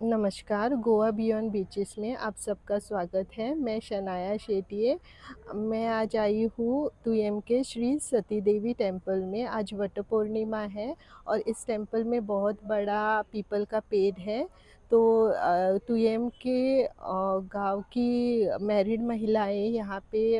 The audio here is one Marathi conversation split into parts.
नमस्कार, गोवा बियॉन्ड बीचेस में आप सबका स्वागत है। मैं शनाया शेटिए। मैं आज आई हूँ तुयम के श्री सती देवी टेम्पल में। आज वट पूर्णिमा है और इस टेम्पल में बहुत बड़ा पीपल का पेड़ है। तो तुयम के गांव की मैरिड महिलाएं यहाँ पे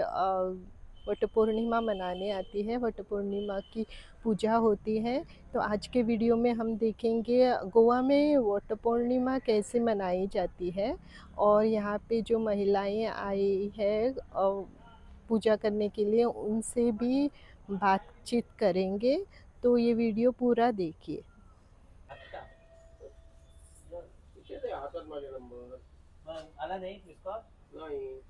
वट पूर्णिमा मनाने आती है। वट पूर्णिमा की पूजा होती है। तो आज के वीडियो में हम देखेंगे गोवा में वट पूर्णिमा कैसे मनाई जाती है और यहाँ पे जो महिलाएं आई है पूजा करने के लिए उनसे भी बातचीत करेंगे। तो ये वीडियो पूरा देखिए। आला नाही मिसकॉल नाही.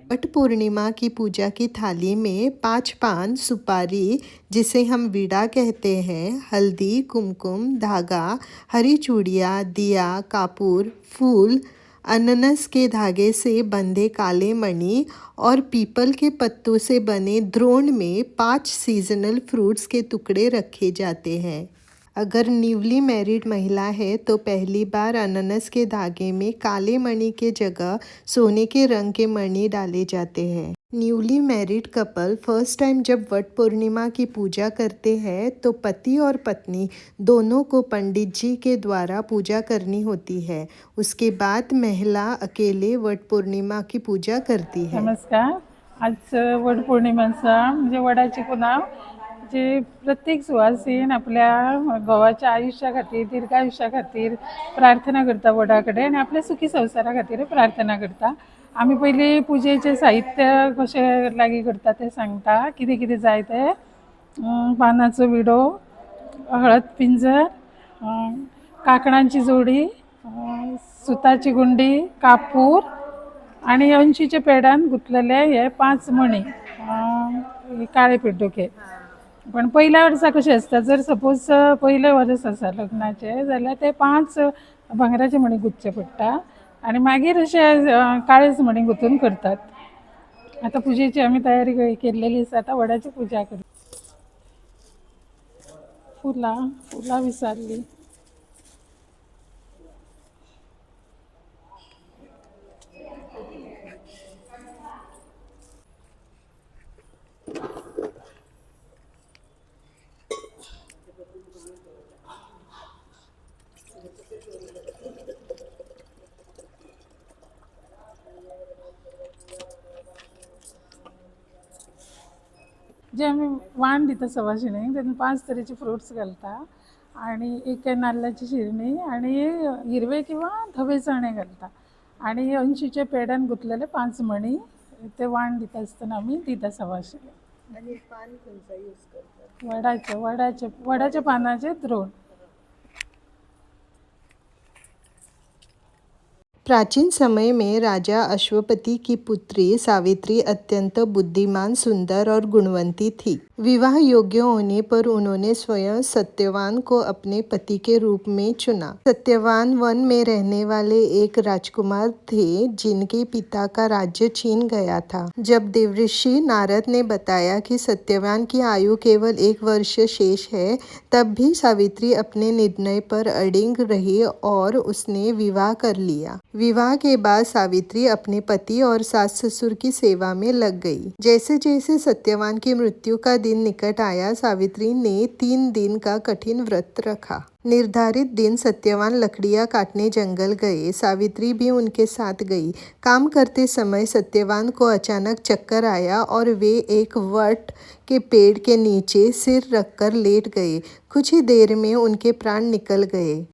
वट पूर्णिमा की पूजा की थाली में 5 पान सुपारी, जिसे हम वीड़ा कहते हैं, हल्दी, कुमकुम, धागा, हरी चूड़ियाँ, दिया, कापूर, फूल, अनन्नास के धागे से बंधे काले मणि और पीपल के पत्तों से बने द्रोण में 5 सीजनल फ्रूट्स के टुकड़े रखे जाते हैं। अगर न्यूली मैरिड महिला है तो पहली बार अनानास के धागे में काले मणि के जगह सोने के रंग के मणि डाले जाते हैं। Newly married couple first time जब वट पूर्णिमा की पूजा करते हैं तो पति और पत्नी दोनों को पंडित जी के द्वारा पूजा करनी होती है। उसके बाद महिला अकेले वट पूर्णिमा की पूजा करती है। नमस्कार. आज वड पौर्णिमेचा म्हणजे वडाची पुन्हा जे प्रत्येक सुवासीन आपल्या गोवाच्या आयुष्या खातीर दीर्घ आयुष्या खातीर प्रार्थना करता वडा कडेन आनी आपल्या सुखी संवसारा खातीर प्रार्थना करता. आमी पयलीं पुजेचें साहित्य कशें लागीं करता तें सांगता. कितें कितें जाय तें पानाचो विडो, हळद पिंजर, काकणांची जोडी, सुताची गुंडी, कापूर आणि 80चे पेडान गुंतलेले हे 5 मणी काळे पिड्डुके. पण पहिल्या वर्सा कशें आसता, जर सपोज पयलें वर्स आसा लग्नाचें जाल्यार ते 5 भांगराचे मणी गुंतचे पडटा आणि मागीर अशे काळेच मणी गुंतून करतात. आता पुजेची आमी तयारी केलेली आसा. आता वडाची पूजा करता. फुलां विसारली. जे आमी वाण दिता सवाशिणीक तेतून 5 तरेचे फ्रुट्स घालता आणि एक नाल्लाची शिरणी आणि हिरवे किंवा धवे चणे घालता आणि 80चे पेड्यान गुंतलेले 5 मणी ते वाण दिता आसतना आमी दिता सवाशिणीक. आणि पान खंयचा यूज करतात? वडाच्या पानाचे द्रोण. प्राचीन समय में राजा अश्वपति की पुत्री सावित्री अत्यंत बुद्धिमान, सुंदर और गुणवंती थी। विवाह योग्य होने पर उन्होंने स्वयं सत्यवान को अपने पति के रूप में चुना। सत्यवान वन में रहने वाले एक राजकुमार थे जिनके पिता का राज्य छीन गया था। जब देवऋषि नारद ने बताया कि सत्यवान की आयु केवल 1 वर्ष शेष है, तब भी सावित्री अपने निर्णय पर अडिग रही और उसने विवाह कर लिया। विवाह के बाद सावित्री अपने पति और सास ससुर की सेवा में लग गई। जैसे जैसे सत्यवान की मृत्यु का दिन निकट आया, सावित्री ने 3 दिन का कठिन व्रत रखा। निर्धारित दिन सत्यवान लकड़ियां काटने जंगल गए। सावित्री भी उनके साथ गई। काम करते समय सत्यवान को अचानक चक्कर आया और वे एक वट के पेड़ के नीचे सिर रखकर लेट गए। कुछ ही देर में उनके प्राण निकल गए।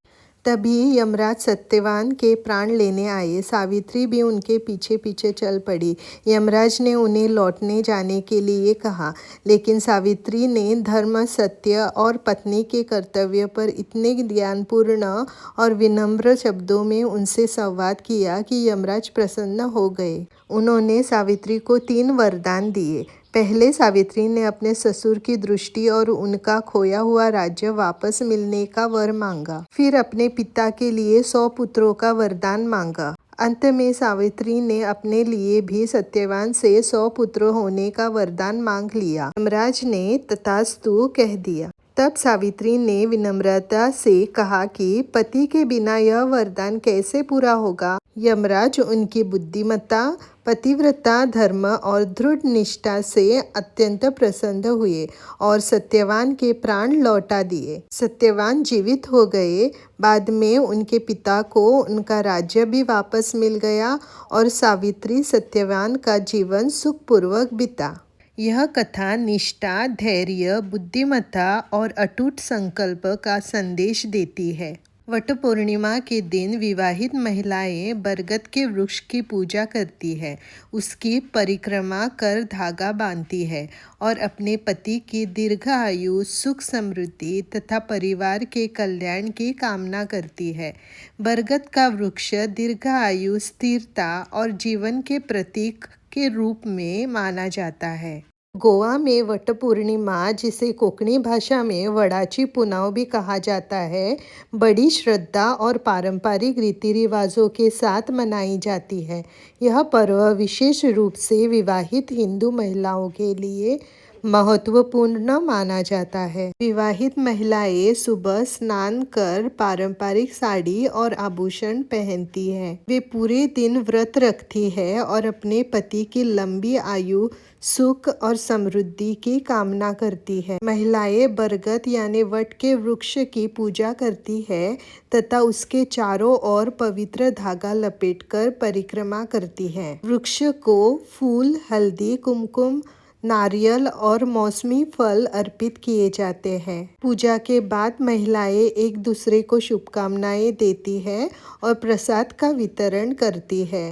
तभी यमराज सत्यवान के प्राण लेने आए। सावित्री भी उनके पीछे पीछे चल पड़ी। यमराज ने उन्हें लौटने जाने के लिए कहा, लेकिन सावित्री ने धर्म, सत्य और पत्नी के कर्तव्य पर इतने ज्ञानपूर्ण और विनम्र शब्दों में उनसे संवाद किया कि यमराज प्रसन्न हो गए। उन्होंने सावित्री को 3 वरदान दिए। पहले सावित्री ने अपने ससुर की दृष्टि और उनका खोया हुआ राज्य वापस मिलने का वर मांगा। फिर अपने पिता के लिए 100 पुत्रों का वरदान मांगा। अंत में सावित्री ने अपने लिए भी सत्यवान से 100 पुत्र होने का वरदान मांग लिया। यमराज ने तथास्तु कह दिया। तब सावित्री ने विनम्रता से कहा कि पति के बिना यह वरदान कैसे पूरा होगा। यमराज उनकी बुद्धिमत्ता, पतिव्रता, धर्म और दृढ़ निष्ठा से अत्यंत प्रसन्न हुए और सत्यवान के प्राण लौटा दिए। सत्यवान जीवित हो गए। बाद में उनके पिता को उनका राज्य भी वापस मिल गया और सावित्री सत्यवान का जीवन सुखपूर्वक बीता। यह कथा निष्ठा, धैर्य, बुद्धिमत्ता और अटूट संकल्प का संदेश देती है। वट पूर्णिमा के दिन विवाहित महिलाएं बरगद के वृक्ष की पूजा करती है, उसकी परिक्रमा कर धागा बांधती है और अपने पति की दीर्घायु, सुख, समृद्धि तथा परिवार के कल्याण की कामना करती है। बरगद का वृक्ष दीर्घायु, स्थिरता और जीवन के प्रतीक के रूप में माना जाता है। गोवा में वट पूर्णिमा, जिसे कोंकणी भाषा में वडाची पुनव भी कहा जाता है, बड़ी श्रद्धा और पारंपरिक रीति रिवाजों के साथ मनाई जाती है। यह पर्व विशेष रूप से विवाहित हिंदू महिलाओं के लिए महत्वपूर्ण माना जाता है। विवाहित महिलाएं सुबह स्नान कर पारंपरिक साड़ी और आभूषण पहनती हैं। वे पूरे दिन व्रत रखती है और अपने पति की लंबी आयु, सुख और समृद्धि की कामना करती है। महिलाएं बरगद यानी वट के वृक्ष की पूजा करती है तथा उसके चारों ओर पवित्र धागा लपेटकर परिक्रमा करती है। वृक्ष को फूल, हल्दी, कुमकुम, नारियल और मौसमी फल अर्पित किए जाते हैं। पूजा के बाद महिलाएं एक दूसरे को शुभकामनाएं देती है और प्रसाद का वितरण करती है।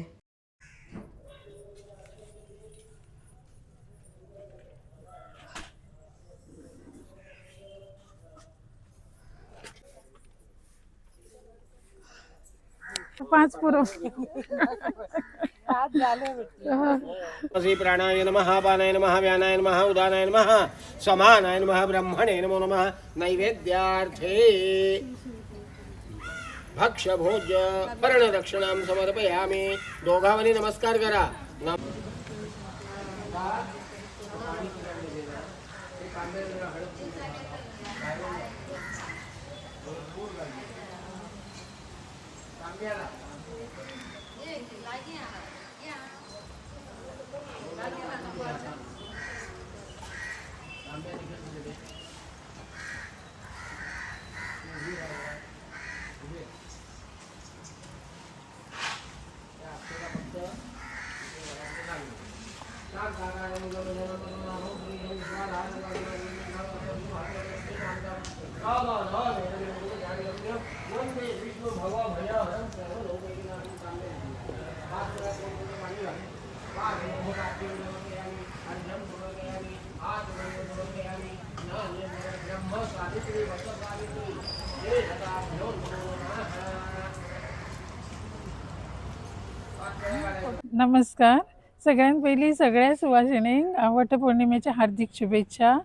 पाच पुरो श्री प्राणाय नमः, पानाय नमः, व्यानाय नमः, उदानाय नमः, समानाय नमः, ब्रह्मणे नमो नमः। नैवेद्यार्थे भक्ष्य भोज्य पर्णदक्षिणां समर्पयामि। दोघांनी नमस्कार करा। नमस्कार. सगळ्यात पहिली सगळ्या सुवासिनींक वटपौर्णिमेच्या हार्दिक शुभेच्छा.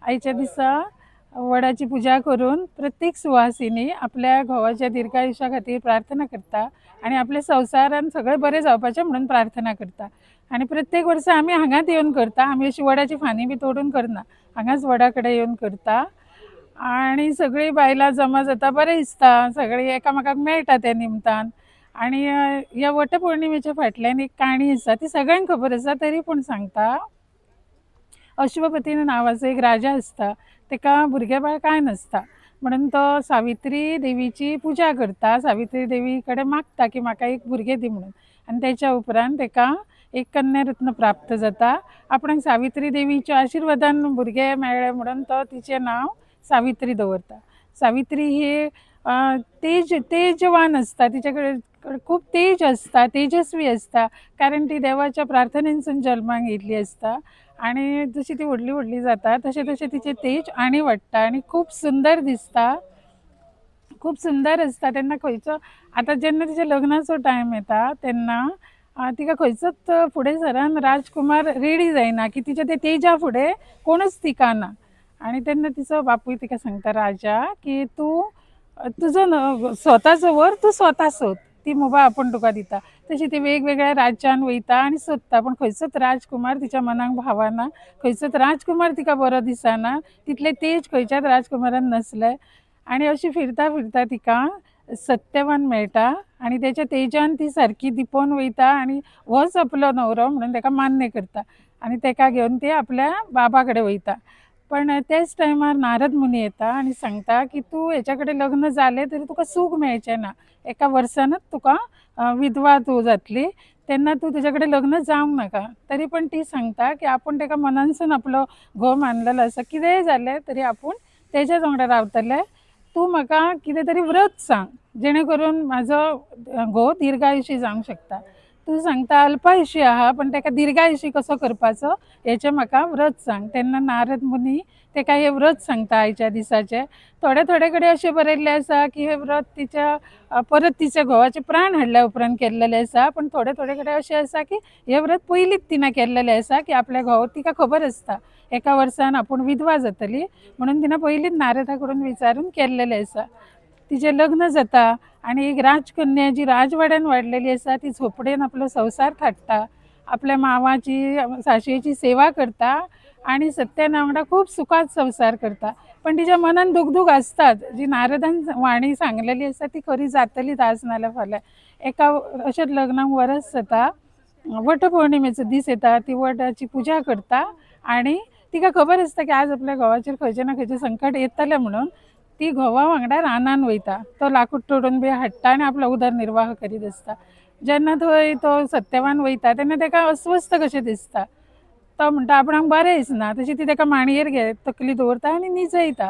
आयच्या दिसा वडाची पूजा करून प्रत्येक सुवासिनी आपल्या घोवाच्या दीर्घायुष्या खातीर प्रार्थना करता आणि आपल्या संवसारान सगळें बरें जावपाचें म्हणून प्रार्थना करता. आणि प्रत्येक वर्सा आमी हांगाच येवन करता. आमी अशी वडाची फानी बी तोडून करना, हांगाच वडा कडेन येवन करता. आणि सगळीं बायलां जमा जाता, बरें दिसता, सगळीं एकामेकाक मेळटा त्या निमतान. आणि ह्या वटपौर्णिमेच्या फाटल्यान एक काणी आसा, ती सगळ्यांक खबर आसा तरी पूण सांगता. अश्वपती नांवाचो एक राजा आसता, तेका भुरगें कांय नासता, म्हणून तो सावित्री देवीची पूजा करता. सावित्री देवी कडेन मागता की म्हाका एक भुरगें दी म्हणून. आनी तेच्या उपरांत तेका एक कन्या रत्न प्राप्त जाता. आपणाक सावित्री देवीच्या आशिर्वादान भुरगें मेळ्ळें म्हणून तो तिचें नांव सावित्री दवरता. सावित्री ही तेजवान आसता, तिचे कडेन खूप तेज आसता, तेजस्वी आसता, कारण ती देवाच्या प्रार्थनेसून जल्माक येयल्ली आसता. आणि जशी ती व्हडली व्हडली जाता तशें तशें तिचें तेज आनी वाडटा आणि खूप सुंदर दिसता, खूप सुंदर आसता. तेन्ना खंयचो आतां जेन्ना तिच्या लग्नाचो टायम येता तेन्ना तिका खंयचोच फुडें सरान राजकुमार रेडी जायना की तिच्या ते तेजा फुडें कोणूच तिकाना. आणि तेन्ना तिचो बापूय तिका सांगता राजा की तूं तुजो स्वताचो वर तूं स्वता सोद, ती मुभा आपूण तुका दिता. तशी ती वेगवेगळ्या राज्यान वयता आनी सोदता, पण खंयचोच राजकुमार तिच्या मनाक भावना, खंयचोच राजकुमार तिका बरो दिसना, तितले तेज खंयच्याच राजकुमारान नसले. आणि अशी फिरता फिरता तिका सत्यवान मेळटा आणि त्याच्या तेजान ती सारकी दिपोवन वयता आणि होच आपलो न्हवरो म्हणून ताका मान्य करता आणि ताका घेवन ती आपल्या बाबा कडेन वयता. पण त्याच टायमार नारद मुनी येता आणि सांगता की तू हेच्या कडेन लग्न जालें तरी तुका सूख मेळचें ना, एका वर्सानच तुका विधवा तूं जातली, तेन्ना तूं तेच्या कडेन लग्न जावंक नाका. तरी पण ती सांगता की आपूण ताका मनानसून आपलो घोव मानलेलो आसा, कितेंय जालें तरी आपूण तेच्याच वांगडा रावतलें. तूं म्हाका कितें तरी व्रत सांग जेणे करून म्हाजो घोव दीर्घायुशी जावंक शकता. तूं सांगता अल्पायुशी आहा पण ताका दीर्घायुशी कसो करपाचो हेचें म्हाका व्रत सांग. तेन्ना नारद मुनी ताका हें व्रत सांगता आयच्या दिसाचें. थोडे थोडे कडेन अशें बरयल्लें आसा की हें व्रत तिच्या परत तिच्या घोवाचे प्राण हाडल्या उपरांत केल्लेलें आसा, पण थोडे थोडे कडेन अशें आसा की हें व्रत पयलींच तिणें केल्लेलें आसा की आपल्या घोव तिका खबर आसता एका वर्सान आपूण विधवा जातली म्हणून तिणें पयलींच नारदा कडून विचारून केल्लेलें आसा. तिचें लग्न जाता आणि एक राजकन्या जी राजवाड्यान वाडलेली आसा ती झोपडेन आपलो संवसार थाटता, आपल्या मांवाची साशयेची सेवा करता आणि सत्याना वांगडा खूब सुखात संवसार करता. पण तिच्या मनान दुगदूग आसतात, जी नारदान वाणी सांगलेली आसा ती खरी जातलीच आज नाल्यार फाल्यां. एका अशेंच लग्नाक वरस जाता, वटपौर्णिमेचो दीस येता, ती वटाची पुजा करता आणि तिका खबर आसता की आज आपल्या घोवाचेर खंयचें ना खंयचें संकट येतलें म्हणून ती घोवा वांगडा रानान वयता. तो लाकूड तोडून बी हाडटा आनी आपलो उदरनिर्वाह करीत आसता. जेन्ना थंय तो सत्यवान वयता तेन्ना ताका अस्वस्थ कशें दिसता. तो म्हणटा आपणाक बरें दिसना, तशी ती ताका मांडयेर तकली दवरता आनी न्हिजयता.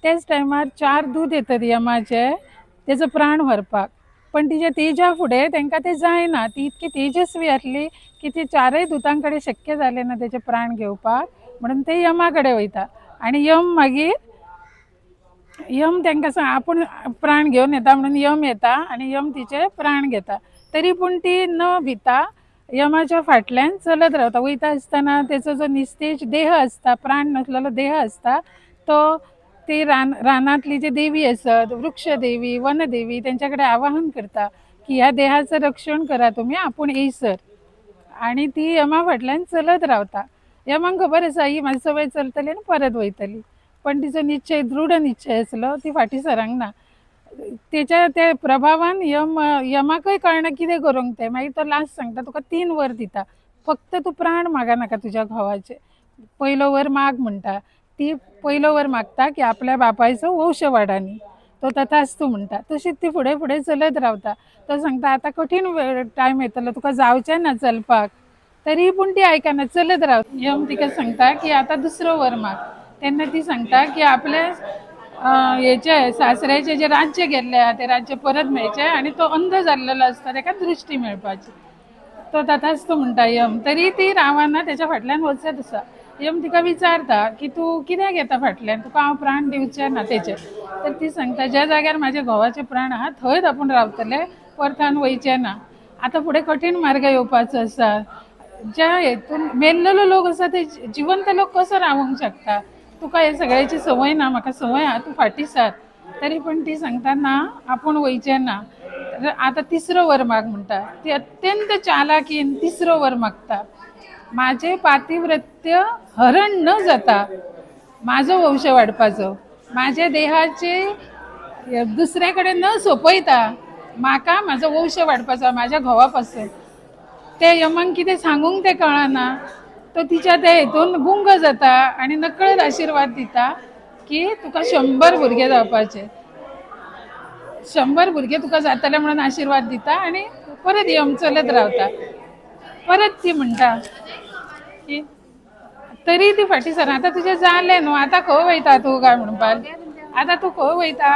त्याच टायमार 4 दूत येतात यमाचे तेजो प्राण व्हरपाक, पण तिच्या तेजा फुडें तांकां तें जायना. ती इतकी तेजस्वी आसली की ती 4य दुतां कडेन शक्य जालें ना तेजे प्राण घेवपाक, म्हणून ते यमा कडेन वयता आणि यम मागीर यम तांकां आपूण प्राण घेवन येता म्हणून यम येता आणि यम तिचे प्राण घेता. तरी पूण ती न भिता यमाच्या फाटल्यान चलत रावता. वयता आसतना तेचो जो निस्तेज देह आसता, प्राण नसलेलो देह आसता, तो ती रानांतली जी देवी आसत, वृक्ष देवी, वनदेवी तेंच्या कडेन आवाहन करता की ह्या देहाचं रक्षण करा तुमी, आपूण येयसर. आणि ती यमा फाटल्यान चलत रावता. यमांक खबर आसा ही म्हाजी सवय चलतली आनी परत वयतली, पण तिचो निश्चय दृढ निश्चय आसलो, ती फाटी सरांक ना. त्याच्या त्या प्रभावान यमाकय कळना कितें करूंक तें. मागीर तो लास्ट सांगता तुका 3 वर दिता, फक्त तूं प्राण मागा नाका तुज्या घोवाचे. पयलो वर माग म्हणटा, ती पयलो वर मागता की आपल्या बापायचो वंश वाडानी. तो तथास्तू म्हणटा. तशीच ती फुडें फुडें चलत रावता. तो सांगता आतां कठीण टायम येतलो, तुका जावचें ना चलपाक. तरी पूण ती आयकना, चलत रावता. यम तिका सांगता की आतां दुसरो वर माग. तेन्ना ती सांगता की आपल्या हेचे सासऱ्याचे जे राज्य गेल्ले ते राज्य परत मेळचे आणि तो अंध जाल्लेलो आसता ताका दृश्टी मेळपाची. तो तथास्तू म्हणटा यम. तरी ती रावना, तेच्या फाटल्यान वचत आसा. यम तिका विचारता की तूं कित्याक येता फाटल्यान, तुका हांव प्राण दिवचें ना तेचे. तर ती सांगता ज्या जाग्यार म्हाजे घोवाचे प्राण आहा थंयच आपूण रावतले, परतान वयचें ना. आतां फुडें कठीण मार्ग येवपाचो आसा. ज्या हेतून मेल्लेलो लोक आसा ते जिवंत लोक कसो रावंक शकता. तुका हे सगळ्याची संवय ना, म्हाका संवय आहा, तूं फाटी सर. तरी पण ती सांगता ना आपूण वयचें ना. आतां तिसरो वर माग म्हणटा. ती अत्यंत चालाकीन तिसरो वर मागता. माझे पातिव्रत्य हरण न जाता माझो वंश वाडपाचो, माझ्या देहाचे दुसऱ्याकडे न सोपयता म्हाका म्हाजो वंश वाडपाचो म्हाज्या घोवा पासून. ते यमांक कितें सांगूंक तें कळना. तो तिच्या त्या हेतून गुंग जाता आणि नकळत आशिर्वाद दिता की तुका 100 भुरगे जावपाचे, 100 भुरगे तुका जातले म्हणून आशिर्वाद दिता आणि परत यम चलत रावता. परत ती म्हणटा की तरी ती फाटी सर, आतां तुजें जालें न्हू, आतां खंय वयता तूं काय म्हणपाक, आतां तूं खंय वयता,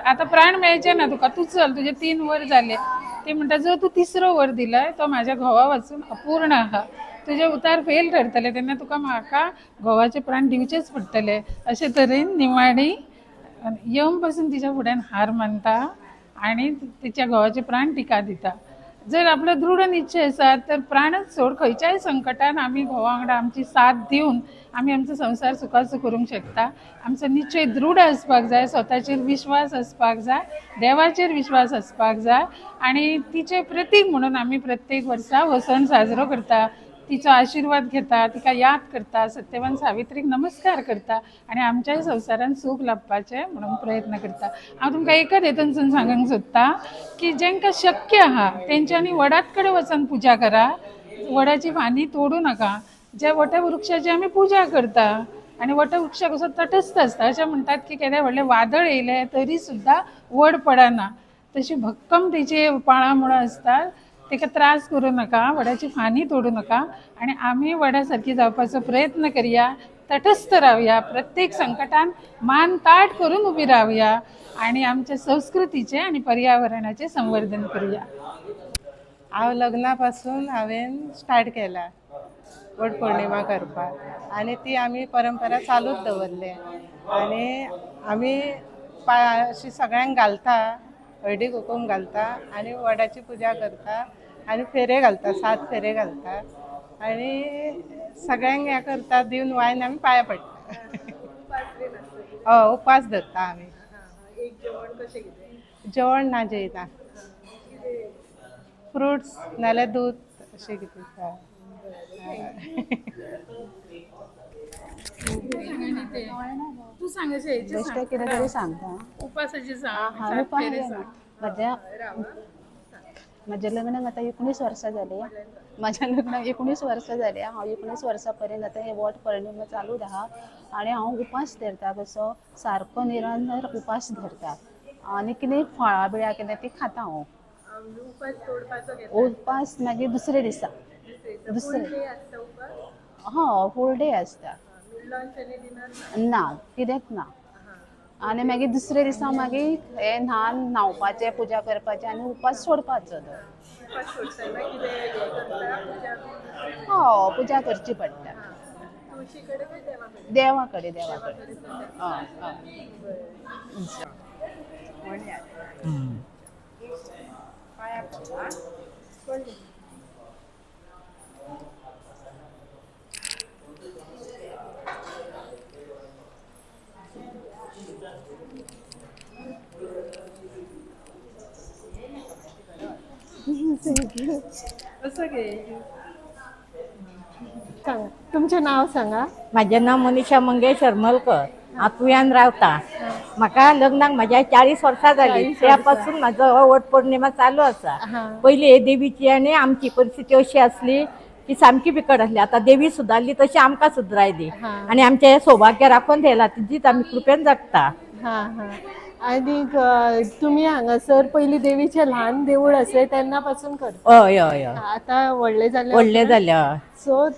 आतां प्राण मेळचे ना तुका, तूं चल, तुजे 3 वर जाले. ती म्हणटा जो तूं तिसरो वर दिलाय तो म्हाज्या घोवा वाचून अपूर्ण आहा. तुजे उतार फेल ठरतले तेन्ना तुका म्हाका घोवाचे प्राण दिवचेच पडटले. अशे तरेन निमाणी यम पासून तिच्या फुड्यान हार मानता आणि तिच्या घोवाचे प्राण तिका दिता. जर आपलं दृढ निश्चय आसा तर प्राणच सोड खंयच्याय संकटान आमी घोवा वांगडा आमची साथ दिवन आमी आमचो संसार सुखाचो करूंक शकता. आमचो निश्चय दृढ आसपाक जाय, स्वताचेर विश्वास आसपाक जाय, देवाचेर विश्वास आसपाक जाय आनी तिचे प्रतीक म्हणून आमी प्रत्येक वर्सा हो सण साजरो करता. तिचो आशिर्वाद घेता, तिका याद करता, सत्यवान सावित्रीक नमस्कार करता आनी आमच्याय संवसारान सूख लाभपाचें म्हणून प्रयत्न करता. हांव तुमकां एकच हेतून सांगूंक सोदतां की जेंकां शक्य आहा तेंच्यांनी वडात कडेन वचून पुजा करा, वडाची फांदी तोडू नाका. ज्या वटवृक्षाची आमी पुजा करता आनी वटवृक्ष कसो तटस्थ आसता, अशें म्हणटात की केन्ना व्हडलें वादळ येयलें तरी सुद्दां वड पडना. तशी भक्कम तेची पाळां मुळां आसतात, ताका त्रास करूं नाका, वडाची फांदी तोडू नका आनी आमी वडा सारकी जावपाचो प्रयत्न करया, तटस्थ रावया, प्रत्येक संकटान मान ताट करून उबी रावया आनी आमच्या संस्कृतीचें आनी पर्यावरणाचें संवर्धन करुया. हांव लग्ना पासून हांवें स्टार्ट केला वट पौर्णिमा करपाक आनी ती आमी परंपरा चालूच दवरले आनी आमी अशी सगळ्यांक घालता, हळदी कुकूम घालता आनी वडाची पुजा करता आनी फेरे घालता, 7 फेरे घालता आनी सगळ्यांक हें करता, दिवन वायन आमी पांया पडटा. हय, उपास धरता आमी. जेवण ना जेयता, फ्रुट्स नाल्यार दूद अशें कितें. तू सांग बेश्टें कितें तरी सांगता. उपासाची म्हज्या लग्नाक आतां 19 वर्सां जाली. म्हज्या लग्नाक 19 वर्सां जाली. हांव 19 वर्सां पर्यंत आतां हे वट पौर्णिमा चालूच आहा आनी हांव उपास धरता, कसो सारको निरंतर उपास धरता आनी कितें फळां बिळां कितें ती खाता हांव. उपास मागीर दुसरे दिसा फूल डे आसता ना, कितेंच ना. आनी मागीर दुसरे दिसा मागीर हे न्हावपाचें, पुजा करपाचें आनी उपास सोडपाचो. पुजा करची पडटा देवा कडेन. सांगा, तुमचें नाव सांगा. माझे नाव मनीषा मंगेश हरमलकर. हांव तुयान रावता. म्हाका लग्नाक म्हाज्या 40 वर्सां जाली. त्यापासून म्हाजो वट पौर्णिमा चालू आसा. पयली हे देवीची आनी आमची परिस्थिती अशी आसली की सामकी बिकट आसली. आतां देवी सुदारली तशी आमकां सुधरायली आनी आमचें हें सौभाग्य राखून ठेयलां, तिजीच आमी कृपेन जगता. आणि तुम्ही हांगासर पहिली देवीचे ल्हान देऊळ असे तेन्ना पासून करता. हय हय हय. आता व्हडले जाले. व्हडले जाल्या. सो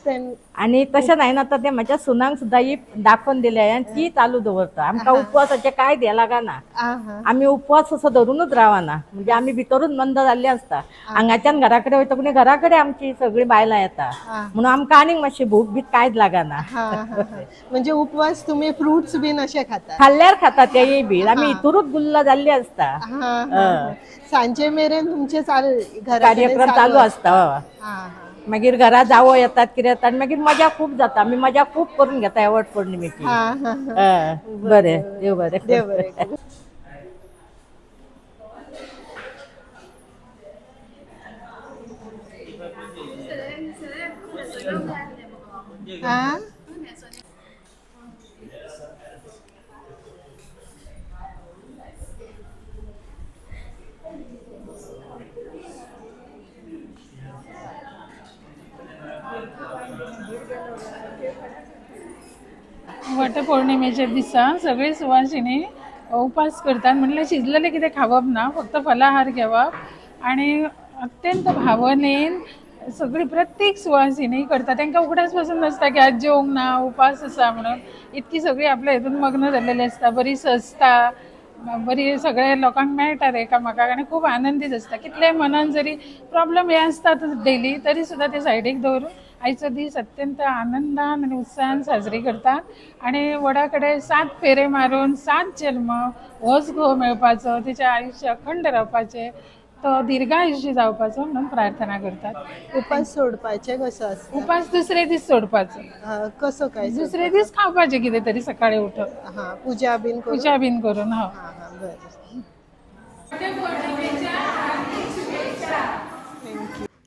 आणि तशें जायना, आतां ते म्हाज्या सुनांक सुद्दां ही दाखोवन दिले आनी ती चालू दवरता. आमकां उपवासाचें कांय हें लागना. आमी उपवास असो धरूनच रावना, म्हणजे आमी भितरूच मंद जाल्ली आसता. हांगाच्यान घरा कडेन वयता पूण घरा कडेन आमची सगळीं बायलां येता म्हणून आमकां आनीक मातशी भूक बीक कांयच लागना. म्हणजे उपवास तुम्ही फ्रुट्स बीन अशे खाता? खाल्ल्यार खाता तेय बी. आमी हितूरूच गुल्ल जाल्ली आसता. सांजे मेरेन तुमचे कार्यक्रम चालू आसता. मागीर घरा जावो येतात, कितें येतात, मागीर मजा खूप जाता. आमी मजा खूप करून घेता ह्या वट पौर्णिमेची. बरें, देव बरें. देव बरें. वटपौर्णिमेच्या दिसा सगळे सुवासिनी उपास करतात. म्हणल्यार शिजलेले कितें खावप ना, फक्त फलाहार घेवप आनी अत्यंत भावनेन सगळी प्रत्येक सुवासिनी करता. तांकां उगडास पासून नासता की आज जेवंक ना, उपास आसा म्हणून. इतकी सगळी आपल्या हितून मग्न जाल्लेली आसता, बरी सजता, बरी सगळ्या लोकांक मेळटात एकामेकाक आनी खूब आनंदीत आसता. कितलेय मनान जरी प्रॉब्लेम हे आसतात डेली, तरी सुद्दां ते सायडीक दवरून आयचो दीस अत्यंत आनंदान आनी उत्साहान साजरी करतात. आनी वडा कडेन 7 फेरे मारून 7 जल्म होच घोव मेळपाचो, तिचें आयुश्य अखंड रावपाचें, तो दीर्घायुष्य जावपाचो म्हणून प्रार्थना करतात. उपास सोडपाचे कसो असता? उपास दुसरे दीस सोडपाचो. कसो काय दुसरे दीस खावपाचें कितें तरी सकाळी उठून हा पूजा बीन करून? पुजा बीन करून. हो. हा हा बरं.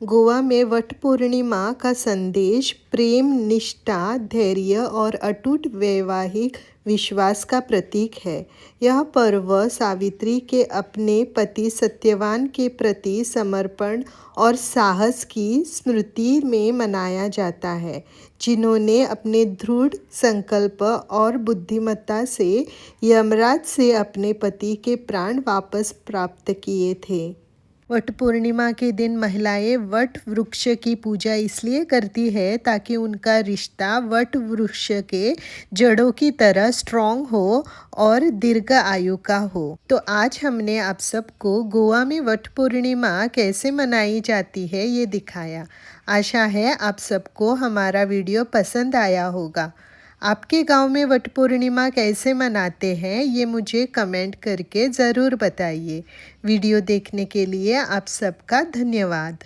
गोवा में वट पूर्णिमा का संदेश प्रेम, निष्ठा, धैर्य और अटूट वैवाहिक विश्वास का प्रतीक है। यह पर्व सावित्री के अपने पति सत्यवान के प्रति समर्पण और साहस की स्मृति में मनाया जाता है, जिन्होंने अपने दृढ़ संकल्प और बुद्धिमत्ता से यमराज से अपने पति के प्राण वापस प्राप्त किए थे। वट पूर्णिमा के दिन महिलाएं वट वृक्ष की पूजा इसलिए करती है ताकि उनका रिश्ता वट वृक्ष के जड़ों की तरह स्ट्रॉन्ग हो और दीर्घ आयु का हो। तो आज हमने आप सबको गोवा में वट पूर्णिमा कैसे मनाई जाती है ये दिखाया। आशा है आप सबको हमारा वीडियो पसंद आया होगा। आपके गांव में वट पूर्णिमा कैसे मनाते हैं ये मुझे कमेंट करके ज़रूर बताइए। वीडियो देखने के लिए आप सबका धन्यवाद।